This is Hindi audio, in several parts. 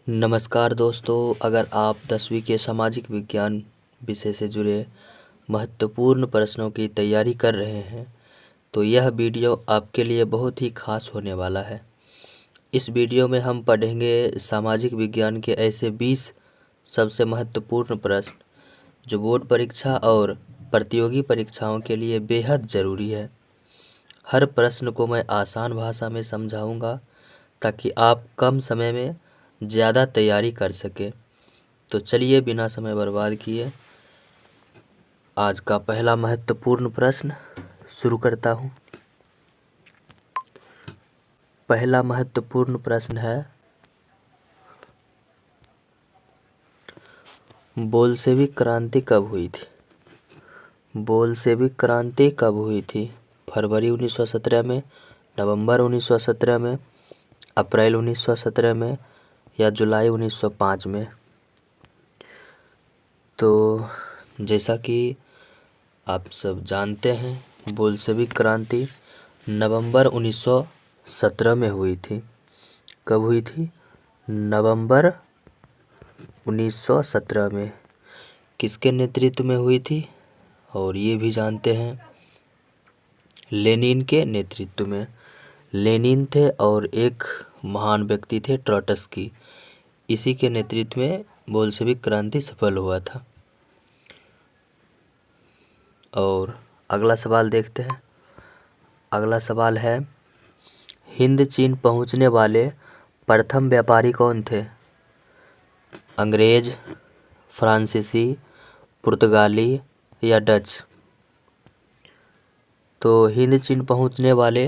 नमस्कार दोस्तों, अगर आप 10वीं के सामाजिक विज्ञान विषय से जुड़े महत्वपूर्ण प्रश्नों की तैयारी कर रहे हैं तो यह वीडियो आपके लिए बहुत ही खास होने वाला है। इस वीडियो में हम पढ़ेंगे सामाजिक विज्ञान के ऐसे 20 सबसे महत्वपूर्ण प्रश्न जो बोर्ड परीक्षा और प्रतियोगी परीक्षाओं के लिए बेहद ज़रूरी है। हर प्रश्न को मैं आसान भाषा में समझाऊंगा ताकि आप कम समय में ज़्यादा तैयारी कर सके। तो चलिए बिना समय बर्बाद किए आज का पहला महत्वपूर्ण प्रश्न शुरू करता हूँ। पहला महत्वपूर्ण प्रश्न है, बोल्शेविक क्रांति कब हुई थी? बोल्शेविक क्रांति कब हुई थी? फरवरी 1917 में, नवंबर 1917 में, अप्रैल 1917 में या जुलाई 1905 में? तो जैसा कि आप सब जानते हैं, बोल्शेविक क्रांति नवंबर 1917 में हुई थी। कब हुई थी? नवंबर 1917 में। किसके नेतृत्व में हुई थी? और ये भी जानते हैं, लेनिन के नेतृत्व में। लेनिन थे और एक महान व्यक्ति थे ट्रॉट्स्की, इसी के नेतृत्व में बोल्शेविक क्रांति सफल हुआ था। और अगला सवाल देखते हैं। अगला सवाल है, हिंद चीन पहुंचने वाले प्रथम व्यापारी कौन थे? अंग्रेज, फ्रांसीसी, पुर्तगाली या डच? तो हिंद चीन पहुंचने वाले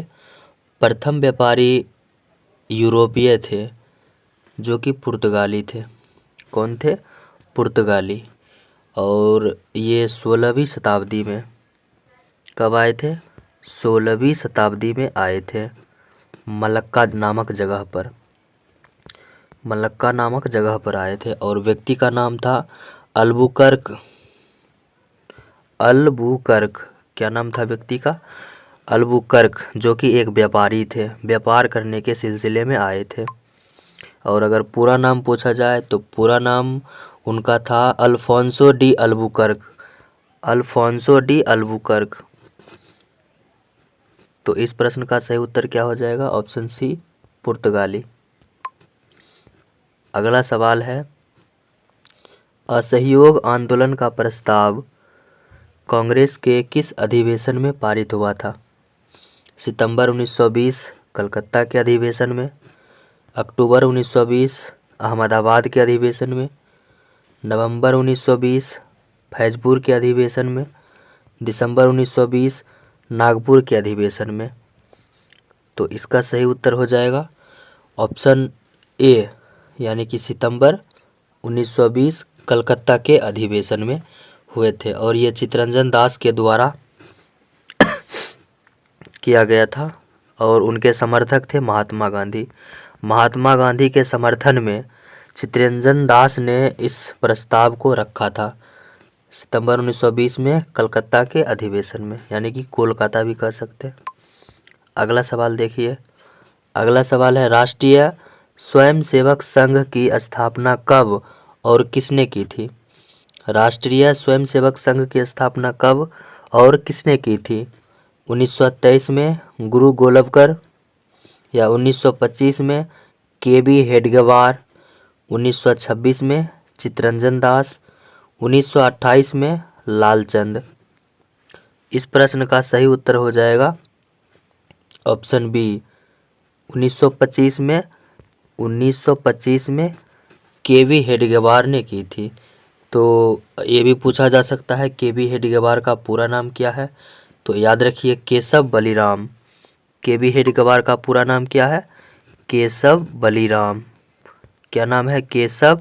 प्रथम व्यापारी यूरोपीय थे जो कि पुर्तगाली थे। कौन थे? पुर्तगाली। और ये 16वीं शताब्दी में कब आए थे? 16वीं शताब्दी में आए थे, मलक्का नामक जगह पर। मलक्का नामक जगह पर आए थे और व्यक्ति का नाम था अल्बुकर्क। अल्बुकर्क, क्या नाम था व्यक्ति का? अल्बुकर्क, जो कि एक व्यापारी थे, व्यापार करने के सिलसिले में आए थे। और अगर पूरा नाम पूछा जाए तो पूरा नाम उनका था Alfonso de Albuquerque. Alfonso de Albuquerque. तो इस प्रश्न का सही उत्तर क्या हो जाएगा? ऑप्शन सी, पुर्तगाली। अगला सवाल है, असहयोग आंदोलन का प्रस्ताव कांग्रेस के किस अधिवेशन में पारित हुआ था? सितंबर 1920 कलकत्ता के अधिवेशन में, अक्टूबर 1920 अहमदाबाद के अधिवेशन में, नवंबर 1920 फैजपुर के अधिवेशन में, दिसंबर 1920 नागपुर के अधिवेशन में? तो इसका सही उत्तर हो जाएगा ऑप्शन ए, यानी कि सितंबर 1920 कलकत्ता के अधिवेशन में हुए थे। और ये चित्तरंजन दास के द्वारा किया गया था और उनके समर्थक थे महात्मा गांधी। महात्मा गांधी के समर्थन में चित्तरंजन दास ने इस प्रस्ताव को रखा था सितंबर 1920 में कलकत्ता के अधिवेशन में, यानी कि कोलकाता भी कह सकते हैं। अगला सवाल देखिए। अगला सवाल है, राष्ट्रीय स्वयंसेवक संघ की स्थापना कब और किसने की थी? राष्ट्रीय स्वयंसेवक संघ की स्थापना कब और किसने की थी? 1923 में गुरु गोलवकर या 1925 में के.बी. हेडगेवार, 1926 में चित्तरंजन दास, 1928 में लालचंद? इस प्रश्न का सही उत्तर हो जाएगा ऑप्शन बी, 1925 में। 1925 में के.बी. हेडगेवार ने की थी। तो ये भी पूछा जा सकता है के.बी. हेडगेवार का पूरा नाम क्या है? तो याद रखिए, केशव बलिराम। के.बी. हेडगेवार का पूरा नाम क्या है? केशव बलिराम। क्या नाम है? केशव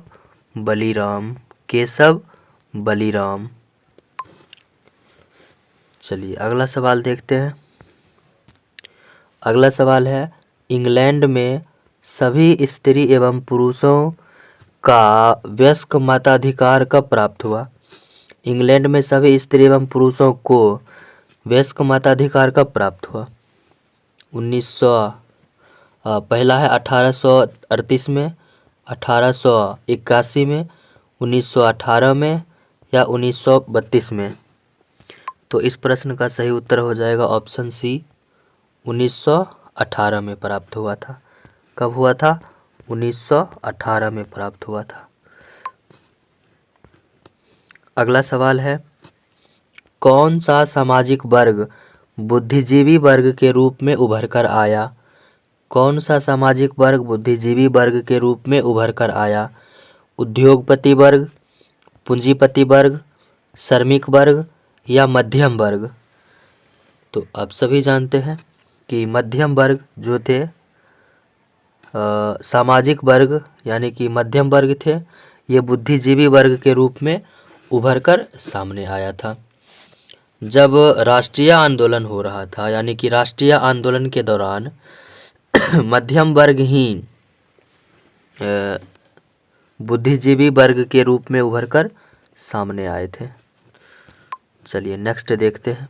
बलिराम। केशव बलिराम। चलिए अगला सवाल देखते हैं। अगला सवाल है, इंग्लैंड में सभी स्त्री एवं पुरुषों का वयस्क मताधिकार कब प्राप्त हुआ? इंग्लैंड में सभी स्त्री एवं पुरुषों को वयस्क मताधिकार कब प्राप्त हुआ? 1900 पहला है 1838 में, 1881 में, 1918 में या 1932 में? तो इस प्रश्न का सही उत्तर हो जाएगा ऑप्शन सी, 1918 में प्राप्त हुआ था। कब हुआ था? 1918 में प्राप्त हुआ था। अगला सवाल है, कौन सा सामाजिक वर्ग बुद्धिजीवी वर्ग के रूप में उभर कर आया? कौन सा सामाजिक वर्ग बुद्धिजीवी वर्ग के रूप में उभर कर आया? उद्योगपति वर्ग, पूंजीपति वर्ग, श्रमिक वर्ग या मध्यम वर्ग? तो आप सभी जानते हैं कि मध्यम वर्ग जो थे, सामाजिक वर्ग यानी कि मध्यम वर्ग थे, ये बुद्धिजीवी वर्ग के रूप में उभर कर सामने आया था। जब राष्ट्रीय आंदोलन हो रहा था, यानी कि राष्ट्रीय आंदोलन के दौरान मध्यम वर्ग ही बुद्धिजीवी वर्ग के रूप में उभर कर सामने आए थे। चलिए नेक्स्ट देखते हैं।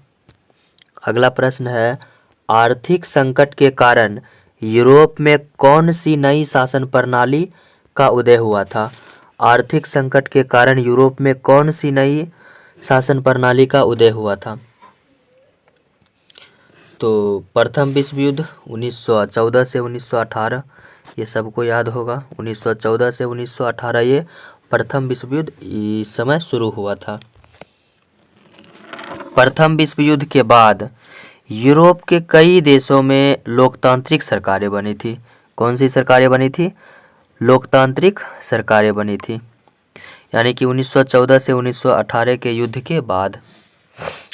अगला प्रश्न है, आर्थिक संकट के कारण यूरोप में कौन सी नई शासन प्रणाली का उदय हुआ था? आर्थिक संकट के कारण यूरोप में कौन सी नई शासन प्रणाली का उदय हुआ था? तो प्रथम विश्व युद्ध 1914 से 1918, ये सबको याद होगा। 1914 से 1918 ये प्रथम विश्व युद्ध इस समय शुरू हुआ था। प्रथम विश्व युद्ध के बाद यूरोप के कई देशों में लोकतांत्रिक सरकारें बनी थी। कौन सी सरकारें बनी थी? लोकतांत्रिक सरकारें बनी थी, यानी कि 1914 से 1918 के युद्ध के बाद।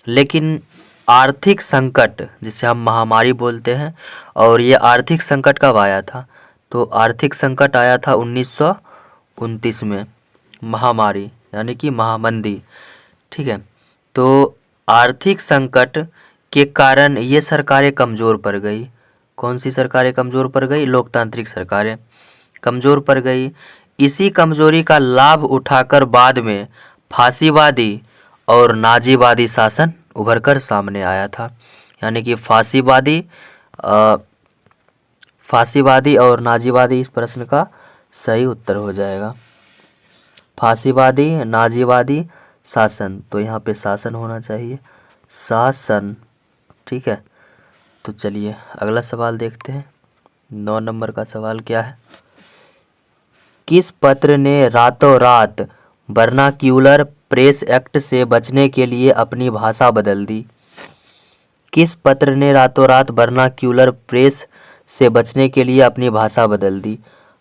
लेकिन आर्थिक संकट, जिसे हम महामारी बोलते हैं, और ये आर्थिक संकट कब आया था? तो आर्थिक संकट आया था 1929 में, महामारी यानी कि महामंदी। ठीक है, तो आर्थिक संकट के कारण ये सरकारें कमज़ोर पड़ गई। कौन सी सरकारें कमज़ोर पड़ गई? लोकतांत्रिक सरकारें कमज़ोर पड़ गई। इसी कमज़ोरी का लाभ उठाकर बाद में फांसीवादी और नाजीवादी शासन उभर कर सामने आया था, यानी कि फांसीवादी और नाजीवादी इस प्रश्न का सही उत्तर हो जाएगा। फांसीवादी, नाजीवादी शासन, तो यहाँ पे शासन होना चाहिए, शासन। ठीक है, तो चलिए अगला सवाल देखते हैं। 9 नंबर का सवाल क्या है? किस पत्र ने रातों रात वर्नाक्यूलर प्रेस एक्ट से बचने के लिए अपनी भाषा बदल दी? किस पत्र ने रातों रात वर्नाक्यूलर प्रेस से बचने के लिए अपनी भाषा बदल दी?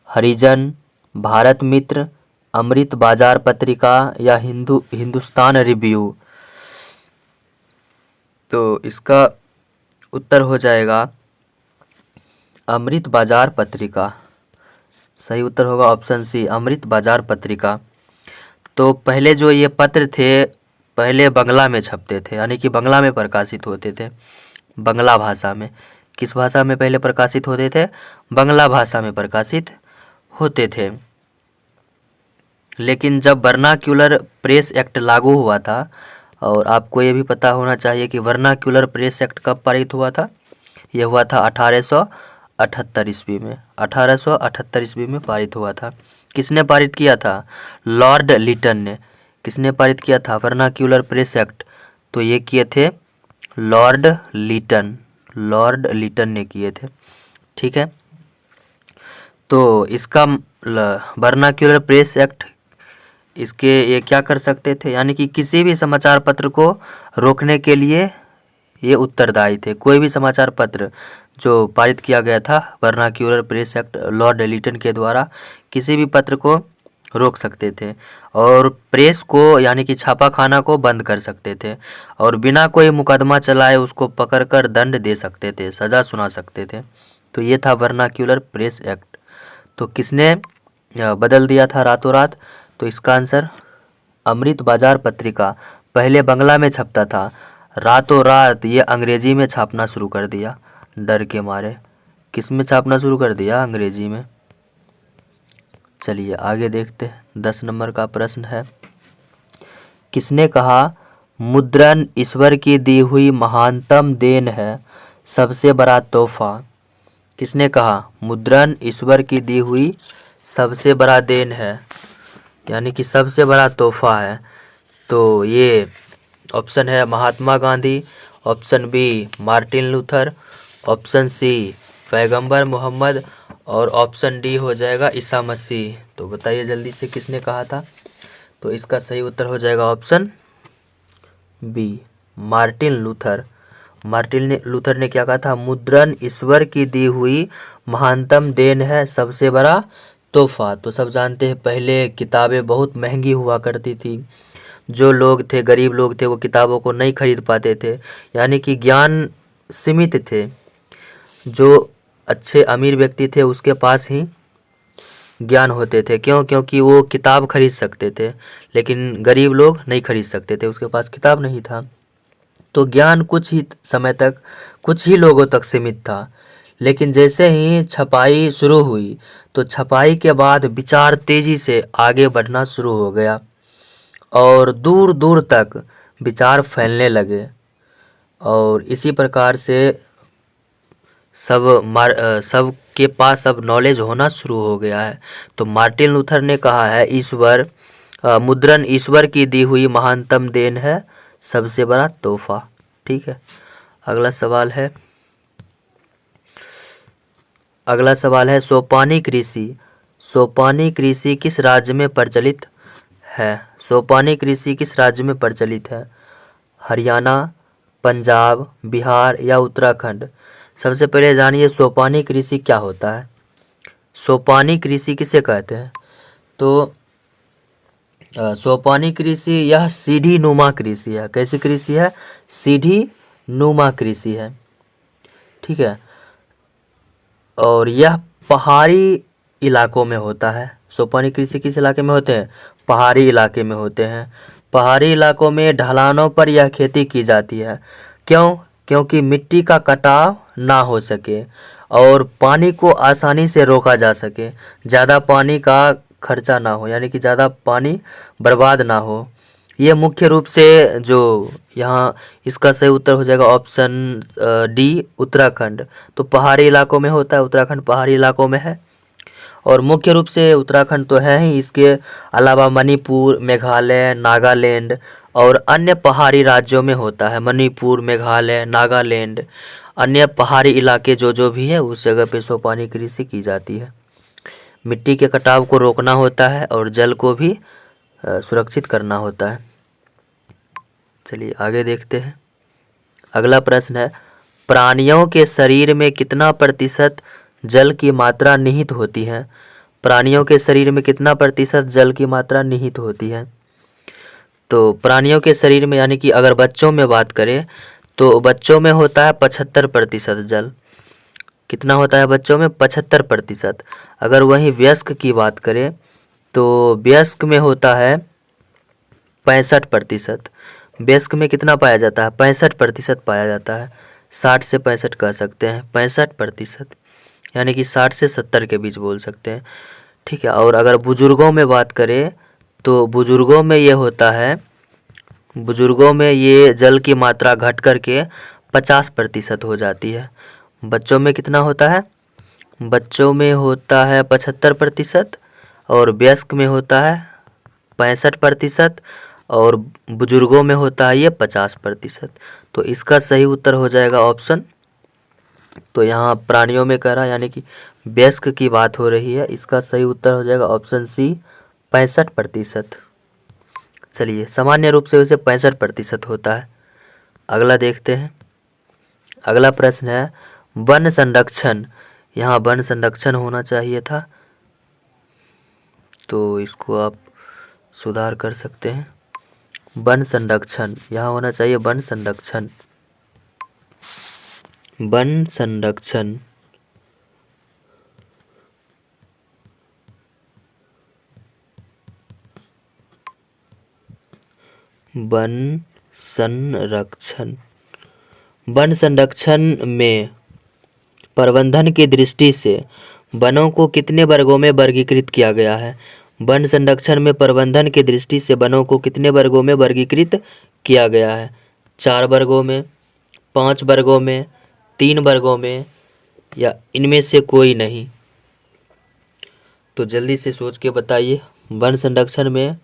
हरिजन, भारत मित्र, अमृत बाजार पत्रिका या हिंदुस्तान रिव्यू? तो इसका उत्तर हो जाएगा अमृत बाजार पत्रिका। सही उत्तर होगा ऑप्शन सी, अमृत बाजार पत्रिका। तो पहले जो ये पत्र थे, पहले बंगला में छपते थे, यानी कि बंगला में प्रकाशित होते थे, बंगला भाषा में। किस भाषा में पहले प्रकाशित होते थे? बंगला भाषा में प्रकाशित होते थे। लेकिन जब वर्नाक्यूलर प्रेस एक्ट लागू हुआ था, और आपको ये भी पता होना चाहिए कि वर्नाक्यूलर प्रेस एक्ट कब पारित हुआ था? ये हुआ था 1878 ईस्वी में। 1878 ईस्वी में पारित हुआ था। किसने पारित किया था? लॉर्ड लिटन ने। किसने पारित किया था वर्नाक्यूलर प्रेस एक्ट? तो ये किए थे लॉर्ड लिटन। लॉर्ड लिटन ने किए थे। ठीक है, तो इसका वर्नाक्यूलर प्रेस एक्ट, इसके ये क्या कर सकते थे, यानी कि किसी भी समाचार पत्र को रोकने के लिए ये उत्तरदायी थे। कोई भी समाचार पत्र जो पारित किया गया था vernacular press act Lord Lytton के द्वारा, किसी भी पत्र को रोक सकते थे, और प्रेस को यानी कि छापाखाना को बंद कर सकते थे, और बिना कोई मुकदमा चलाए उसको पकड़कर दंड दे सकते थे, सज़ा सुना सकते थे। तो ये था वर्नाक्यूलर प्रेस एक्ट। तो किसने बदल दिया था रातों रात? तो इसका आंसर अमृत बाजार पत्रिका। पहले बंगला में छपता था, रातों रात ये अंग्रेजी में छापना शुरू कर दिया, डर के मारे। किस में छापना शुरू कर दिया? अंग्रेजी में। चलिए आगे देखते हैं। 10 नंबर का प्रश्न है, किसने कहा मुद्रण ईश्वर की दी हुई महानतम देन है, सबसे बड़ा तोहफा? किसने कहा मुद्रण ईश्वर की दी हुई सबसे बड़ा देन है, यानी कि सबसे बड़ा तोहफा है, तो ये ऑप्शन है Mahatma Gandhi, option B Martin Luther, option C पैगंबर मोहम्मद और ऑप्शन डी हो जाएगा ईसा मसीह। तो बताइए जल्दी से किसने कहा था। तो इसका सही उत्तर हो जाएगा option B Martin Luther. Martin Luther ने क्या कहा था, मुद्रण ईश्वर की दी हुई महानतम देन है, सबसे बड़ा तोहफा। तो सब जानते हैं पहले किताबें बहुत महंगी हुआ करती थी, जो लोग थे गरीब लोग थे वो किताबों को नहीं खरीद पाते थे, यानी कि ज्ञान सीमित थे। जो अच्छे अमीर व्यक्ति थे उसके पास ही ज्ञान होते थे, क्योंकि वो किताब खरीद सकते थे, लेकिन गरीब लोग नहीं खरीद सकते थे, उसके पास किताब नहीं था। तो ज्ञान कुछ ही समय तक कुछ ही लोगों तक सीमित था, लेकिन जैसे ही छपाई शुरू हुई तो छपाई के बाद विचार तेजी से आगे बढ़ना शुरू हो गया और दूर दूर तक विचार फैलने लगे, और इसी प्रकार से सब के पास अब नॉलेज होना शुरू हो गया है। तो मार्टिन लूथर ने कहा है मुद्रण ईश्वर की दी हुई महानतम देन है, सबसे बड़ा तोहफा। ठीक है, अगला सवाल है सोपानी कृषि। सोपानी कृषि किस राज्य में प्रचलित है। सोपानी कृषि किस राज्य में प्रचलित है, हरियाणा, पंजाब, बिहार या उत्तराखंड। सबसे पहले जानिए सोपानी कृषि क्या होता है। सोपानी कृषि किसे कहते हैं, तो सोपानी कृषि यह सीढ़ी नुमा कृषि है। कैसी कृषि है, सीढ़ी नुमा कृषि है। ठीक है, और यह पहाड़ी इलाकों में होता है। सोपानी कृषि किस इलाके में होते हैं, पहाड़ी इलाके में होते हैं। पहाड़ी इलाकों में ढलानों पर यह खेती की जाती है। क्योंकि मिट्टी का कटाव ना हो सके और पानी को आसानी से रोका जा सके, ज़्यादा पानी का खर्चा ना हो, यानी कि ज़्यादा पानी बर्बाद ना हो। ये मुख्य रूप से जो यहाँ इसका सही उत्तर हो जाएगा ऑप्शन डी उत्तराखंड। तो पहाड़ी इलाकों में होता है, उत्तराखंड पहाड़ी इलाकों में है, और मुख्य रूप से उत्तराखंड तो है ही, इसके अलावा मणिपुर, मेघालय, नागालैंड और अन्य पहाड़ी राज्यों में होता है। मणिपुर, मेघालय, नागालैंड, अन्य पहाड़ी इलाके जो भी है उस जगह पे सोपानी कृषि की जाती है। मिट्टी के कटाव को रोकना होता है और जल को भी सुरक्षित करना होता है। चलिए आगे देखते हैं। अगला प्रश्न है प्राणियों के शरीर में कितना प्रतिशत जल की मात्रा निहित होती है। प्राणियों के शरीर में कितना प्रतिशत जल की मात्रा निहित होती है। तो प्राणियों के शरीर में, यानी कि अगर बच्चों में बात करें तो बच्चों में होता है 75% जल। कितना होता है बच्चों में, 75%। अगर वहीं वयस्क की बात करें तो वयस्क में होता है 65%। वयस्क में कितना पाया जाता है, 65% पाया जाता है। 60 से 65 कह सकते हैं, 65%, यानी कि 60 से 70 के बीच बोल सकते हैं। ठीक है, और अगर बुजुर्गों में बात करें तो बुजुर्गों में ये होता है, बुजुर्गों में ये जल की मात्रा घट करके 50% हो जाती है। बच्चों में कितना होता है, बच्चों में होता है 75% और वयस्क में होता है 65% और बुजुर्गों में होता है ये 50%। तो इसका सही उत्तर हो जाएगा ऑप्शन, तो यहाँ प्राणियों में कह रहा है यानी कि वयस्क की बात हो रही है, इसका सही उत्तर हो जाएगा ऑप्शन सी 65%। चलिए सामान्य रूप से उसे 65% होता है। अगला देखते हैं। अगला प्रश्न है वन संरक्षण। यहाँ वन संरक्षण होना चाहिए था, तो इसको आप सुधार कर सकते हैं। वन संरक्षण यहाँ होना चाहिए, वन संरक्षण। वन संरक्षण वन संरक्षण वन संरक्षण में प्रबंधन की दृष्टि से वनों को कितने वर्गों में वर्गीकृत किया गया है। वन संरक्षण में प्रबंधन की दृष्टि से वनों को कितने वर्गों में वर्गीकृत किया गया है। 4 वर्गों में, 5 वर्गों में, 3 वर्गों में, या इनमें से कोई नहीं। तो जल्दी से सोच के बताइए, वन संरक्षण में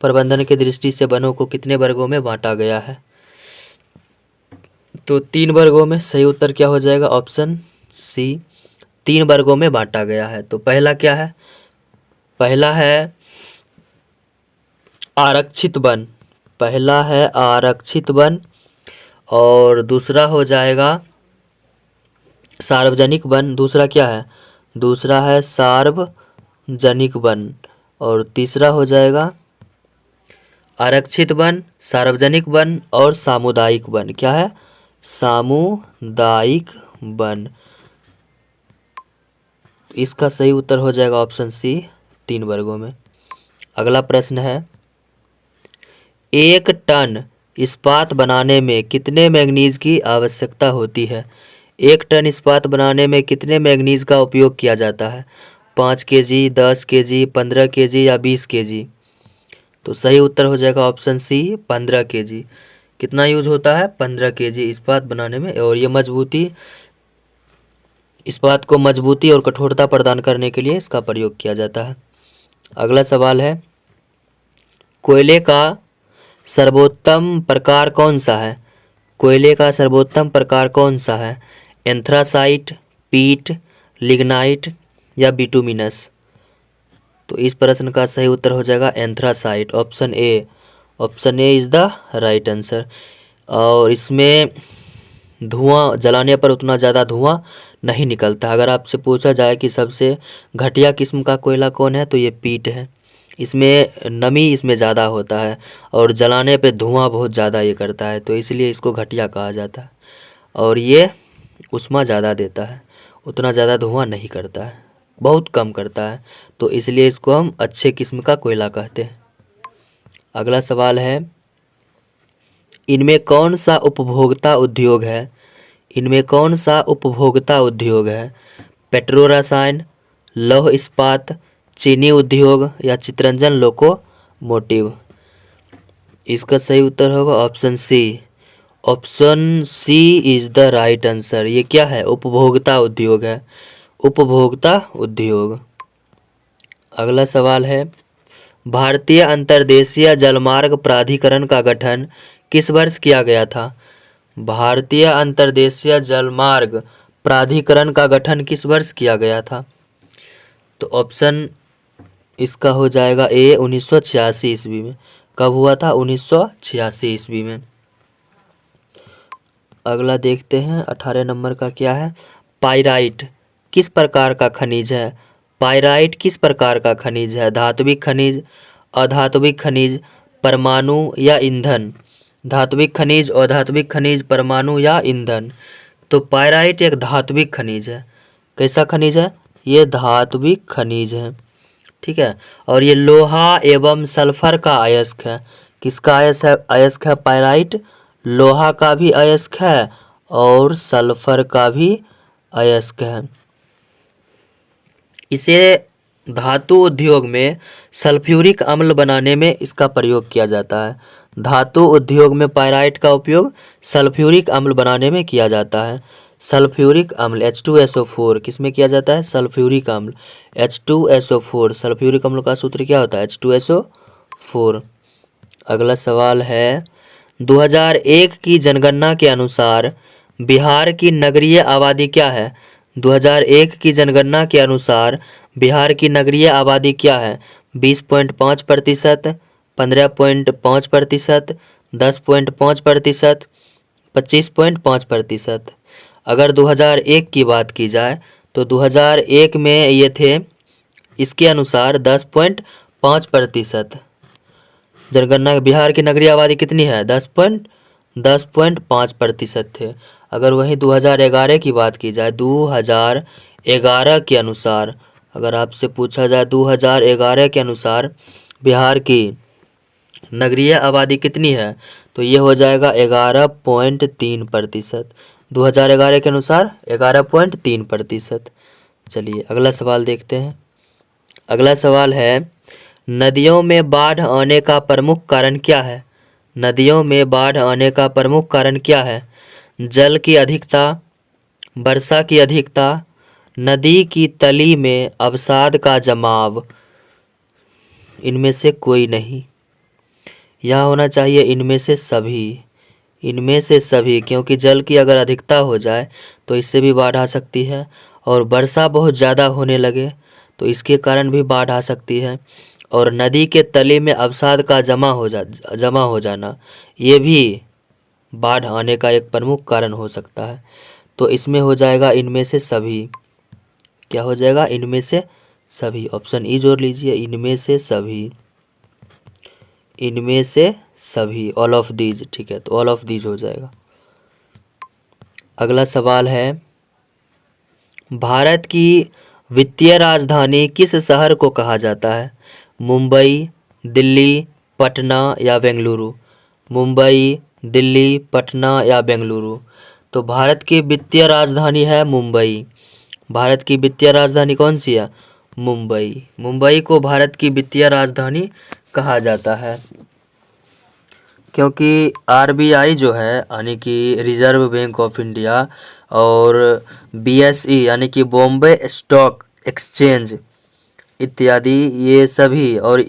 प्रबंधन की दृष्टि से वनों को कितने वर्गों में बांटा गया है? तो 3 वर्गों में। सही उत्तर क्या हो जाएगा? ऑप्शन सी, 3 वर्गों में बांटा गया है। तो पहला क्या है? पहला है आरक्षित वन, पहला है आरक्षित वन, और दूसरा हो जाएगा सार्वजनिक वन। दूसरा क्या है? दूसरा है सार्वजनिक वन, और तीसरा हो जाएगा आरक्षित वन, सार्वजनिक वन और सामुदायिक वन। क्या है? सामुदायिक वन। इसका सही उत्तर हो जाएगा ऑप्शन सी, 3 वर्गों में। अगला प्रश्न है, 1 टन इस्पात बनाने में कितने मैंगनीज की आवश्यकता होती है? 1 टन इस्पात बनाने में कितने मैंगनीज का उपयोग किया जाता है? 5 केजी, 10 केजी, 15 केजी या 20 केजी? तो सही उत्तर हो जाएगा ऑप्शन सी, 15 केजी। कितना यूज होता है? 15 केजी इस्पात बनाने में। और ये मजबूती, इस्पात को मजबूती और कठोरता प्रदान करने के लिए इसका प्रयोग किया जाता है। अगला सवाल है, कोयले का सर्वोत्तम प्रकार कौन सा है? कोयले का सर्वोत्तम प्रकार कौन सा है? एंथ्रासाइट, पीट, लिग्नाइट या बिटुमिनस? तो इस प्रश्न का सही उत्तर हो जाएगा anthracite, option A. Option A is the right answer. और इसमें धुआं जलाने पर उतना ज़्यादा धुआं नहीं निकलता। अगर आपसे पूछा जाए कि सबसे घटिया किस्म का कोयला कौन है, तो ये पीट है। इसमें नमी इसमें ज़्यादा होता है और जलाने पे धुआं बहुत ज़्यादा ये करता है, तो इसलिए इसको घटिया कहा जाता है। और ये ऊष्मा ज़्यादा देता है, उतना ज़्यादा धुआं नहीं करता है, बहुत कम करता है, तो इसलिए इसको हम अच्छे किस्म का कोयला कहते हैं। अगला सवाल है, इनमें कौन सा उपभोक्ता उद्योग है? इनमें कौन सा उपभोक्ता उद्योग है? पेट्रो रसायन, लौह इस्पात, चीनी उद्योग या चितरंजन लोकोमोटिव? इसका सही उत्तर होगा option C. Option C is the right answer. ये क्या है? उपभोक्ता उद्योग है, उपभोक्ता उद्योग। अगला सवाल है, भारतीय अंतर्देशीय जलमार्ग प्राधिकरण का गठन किस वर्ष किया गया था? भारतीय अंतर्देशीय जलमार्ग प्राधिकरण का गठन किस वर्ष किया गया था? तो ऑप्शन इसका हो जाएगा ए, 1986 ईस्वी में। कब हुआ था? 1986 ईस्वी में। अगला देखते हैं, 18 नंबर का क्या है, पाइराइट किस प्रकार का खनिज है? पाइराइट किस प्रकार का खनिज है? धात्विक खनिज, अधात्विक खनिज, परमाणु या ईंधन? धात्विक खनिज, अधात्विक खनिज, परमाणु या ईंधन? तो पाइराइट एक धात्विक खनिज है। कैसा खनिज है? ये धात्विक खनिज है, ठीक है। और ये लोहा एवं सल्फर का अयस्क है। किसका अयस्क है पाइराइट? लोहा का भी अयस्क है और सल्फर का भी अयस्क है। इसे धातु उद्योग में सल्फ्यूरिक अम्ल बनाने में इसका प्रयोग किया जाता है। धातु उद्योग में पाइराइट का उपयोग सल्फ्यूरिक अम्ल बनाने में किया जाता है। सल्फ्यूरिक अम्ल H2SO4 किस में किया जाता है? सल्फ्यूरिक अम्ल H2SO4। सल्फ्यूरिक अम्ल का सूत्र क्या होता है? H2SO4। अगला सवाल है, 2001 की जनगणना के अनुसार बिहार की नगरीय आबादी क्या है? 2001 की जनगणना के अनुसार बिहार की नगरीय आबादी क्या है? 20.5%, 15.5%, 10.5%, 25.5%। अगर 2001 की बात की जाए तो 2001 में ये थे, इसके अनुसार 10.5%। जनगणना बिहार की नगरीय आबादी कितनी है? 10.5% थे। अगर वहीं 2011 की बात की जाए, 2011 के अनुसार, अगर आपसे पूछा जाए 2011 के अनुसार बिहार की नगरीय आबादी कितनी है, तो ये हो जाएगा 11.3%। 2011 के अनुसार 11.3%। चलिए अगला सवाल देखते हैं। अगला सवाल है, नदियों में बाढ़ आने का प्रमुख कारण क्या है? नदियों में बाढ़ आने का प्रमुख कारण क्या है? जल की अधिकता, वर्षा की अधिकता, नदी की तली में अवसाद का जमाव, इनमें से कोई नहीं। यह होना चाहिए इनमें से सभी, इनमें से सभी, क्योंकि जल की अगर अधिकता हो जाए तो इससे भी बाढ़ आ सकती है, और वर्षा बहुत ज़्यादा होने लगे तो इसके कारण भी बाढ़ आ सकती है, और नदी के तले में अवसाद का जमा हो जाना, ये भी बाढ़ आने का एक प्रमुख कारण हो सकता है। तो इसमें हो जाएगा इनमें से सभी। क्या हो जाएगा? इनमें से सभी। ऑप्शन ई जोड़ लीजिए, इनमें से सभी, इनमें से सभी, ऑल ऑफ दीज। ठीक है, तो ऑल ऑफ दीज हो जाएगा। अगला सवाल है, भारत की वित्तीय राजधानी किस शहर को कहा जाता है? मुंबई, दिल्ली, पटना या बेंगलुरु? मुंबई, दिल्ली, पटना या बेंगलुरु? तो भारत की वित्तीय राजधानी है मुंबई। भारत की वित्तीय राजधानी कौन सी है? मुंबई। मुंबई को भारत की वित्तीय राजधानी कहा जाता है, क्योंकि आरबीआई जो है यानी कि रिजर्व बैंक ऑफ इंडिया, और बीएसई यानी कि बॉम्बे स्टॉक एक्सचेंज इत्यादि, ये सभी और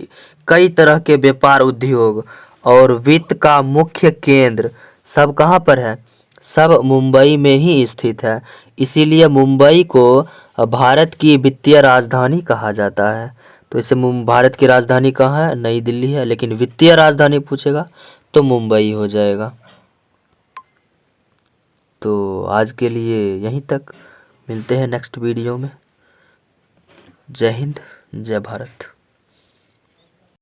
कई तरह के व्यापार उद्योग और वित्त का मुख्य केंद्र सब कहाँ पर है? सब मुंबई में ही स्थित है। इसीलिए मुंबई को भारत की वित्तीय राजधानी कहा जाता है। तो इसे भारत की राजधानी कहाँ है? नई दिल्ली है, लेकिन वित्तीय राजधानी पूछेगा तो मुंबई हो जाएगा। तो आज के लिए यहीं तक, मिलते हैं नेक्स्ट वीडियो में। जय हिंद, जय भारत।